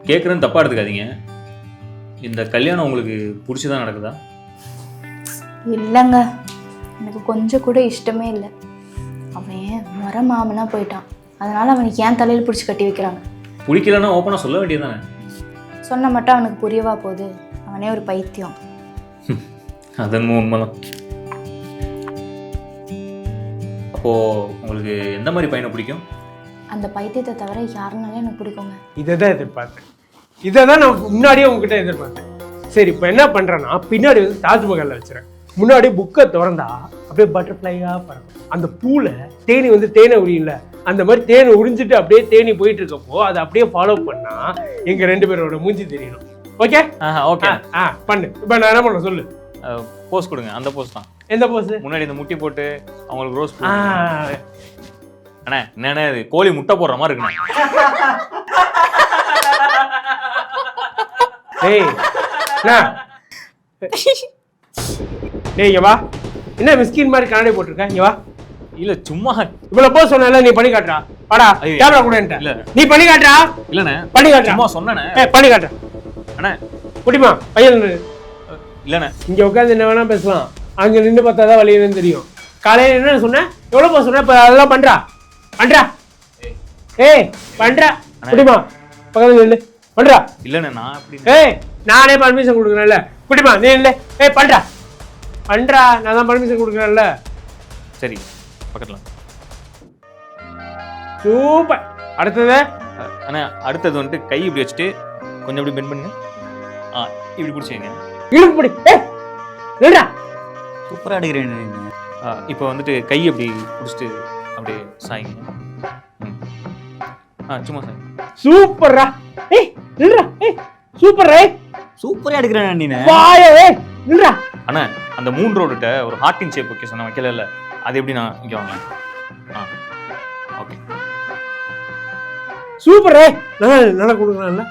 கேட்குறேன்னு தப்பாக எடுத்துக்காதீங்க. இந்த கல்யாணம் உங்களுக்கு பிடிச்சிதான் நடக்குதா? இல்லைங்க, எனக்கு கொஞ்சம் கூட இஷ்டமே இல்லை. அவன் முறை மாமனா போயிட்டான். அதனால அவனுக்கு ஏன் தலையில் பிடிச்சி கட்டி வைக்கிறாங்க. பிடிக்கலன்னா ஓப்பனாக சொல்ல வேண்டியதானே? சொன்ன மட்டும் அவனுக்கு புரியவா போகுது? அவனே ஒரு பைத்தியம். அதன் உண்மைதான். அப்போது உங்களுக்கு எந்த மாதிரி பையனை பிடிக்கும்? அந்த பைத்தியத்தை தவிர யாருனாலும் எனக்கு பிடிக்குங்க. இதை தான் எதிர்பார்த்தேன். இதை தான் நான் முன்னாடியே உங்ககிட்ட எதிர்பார்த்தேன். சரி, இப்போ என்ன பண்ணுறேன்னா பின்னாடி வந்து தாஜ்மஹாலில் வச்சுறேன். முன்னாடி புக்கை திறந்தா அப்படியே பட்டர்ஃப்ளையாக பறக்கும். அந்த பூவில் தேனி வந்து தேனை உரியில அந்த மாதிரி தேனை உறிஞ்சிட்டு அப்படியே தேனி போயிட்டு இருக்கப்போ அதை அப்படியே ஃபாலோ பண்ணா எங்கள் 2 பேரோட மூஞ்சி தெரியணும். Okay okay. பண்ணு. இப்போ நான் என்ன பண்ண சொல்லு. போஸ் கொடுங்க. அந்த போஸ் தான். எந்த போஸ்? முன்னாடி இந்த முட்டி போட்டு அவங்களுக்கு ரோஸ். அண்ணா என்னண்ணே இது கோழி முட்டை போடுற மாதிரி இருக்குண்ணே. டேய் இங்க வா. என்ன மிஸ்கின் மாதிரி கண்ணாடி போட்டிருக்க? இங்க வா. இல்ல சும்மா இவ்வளவு போஸ் சொன்னல, நீ பண்ணி காட்டுறா. வாடா கேமரா கூட என்கிட்ட. இல்ல நீ பண்ணி காட்டுறா. இல்லண்ணே பண்ணி காட்டுறா. சும்மா சொன்னேனே. பண்ணி காட்டுறா. அண்ணா குடிமா பையன். இல்லண்ணே இங்க உட்காந்து என்ன வேணா பேசலாம். அங்க நின்று பார்த்தாதான் வழி என்னன்னு தெரியும். காலையில என்ன சொன்னேன்? எவ்வளவு போஸ் சொன்ன? இப்ப அதெல்லாம் பண்றா. பண்றா. குடிமா பக்கத்துல நில்லு. பண்றா. இல்லண்ணே நான் அப்படி நானே பர்மிஷன் கொடுக்குறேன்ல. குடிமா நீ இல்ல. பண்றா. நான் தான் பர்மிஷன் கொடுக்குறேன்ல. சரி பக்கத்துல. சூப்பர். அடுத்தது அண்ணா அடுத்தது வந்துட்டு கை இப்படி வச்சுட்டு கொஞ்சம் இப்படி பெண்ட் பண்ணுங்க. இப்படி பிடிச்சிங்க. இழுப்பு பிடி. நில்றா. சூப்பரா அடிக்கிறேன். இப்போ வந்துட்டு கை அப்படி பிடிச்சிட்டு அப்படியே சாய்ங்க. சும்மா சாய். சூப்பர்ரா. நில்றா. சூப்பர்ரா. சூப்பரா எடுக்கிறேன் நீ. நில்றா. அண்ணா அந்த 3 ரோடுட்ட ஒரு ஹார்ட்டின் ஷேப் ஓகே சொன்ன வைக்கல இல்ல, அது எப்படி நான் இங்க வாங்க. ஓகே சூப்பரா. நல்லா கொடுக்குறான்ல.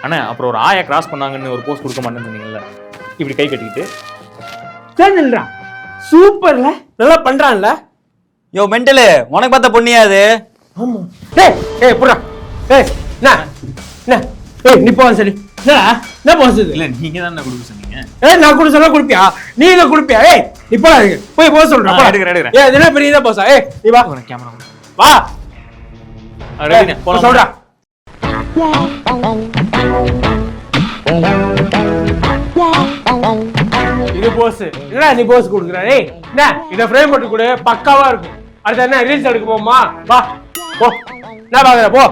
அண்ணா அப்புறம் ஒரு ஆயா கிராஸ் பண்ணாங்கன்னு ஒரு போஸ்ட் கொடுக்க மாட்டேன்னு சொன்னீங்கல்ல, இப்படி கை கட்டிக்கிட்டு சரி நில்றா. சூப்பர்ல. நல்லா பண்றான்ல. யோ மெண்டலு, உனக்கு பார்த்த பொண்ணியா அது? ஆமா. புறா. நீ போ சரி. என்ன போஸ் இது? இல்ல நீங்க தான் கொடுக்க சொன்னீங்க. நான் கூட சொல்ல குடுப்பியா? நீ இத குடுப்பியா? நீ போடா. போய் போஸ் சொல்றா. எடுக்கறேன். இதெல்லாம் பெரியதா போஸா? நீ வா. உனக்கு கேமரா வா. ரெடினே போலாம் சொல்றா. இது போஸ். என்னடா நீ போஸ் குடுக்குற? என்ன இத ஃப்ரேம் போட்டு கொடு, பக்காவா இருக்கும். அடுத்து என்ன ரீல்ஸ் எடுக்க போமா? வா போ. என்ன பாக்குற? போ.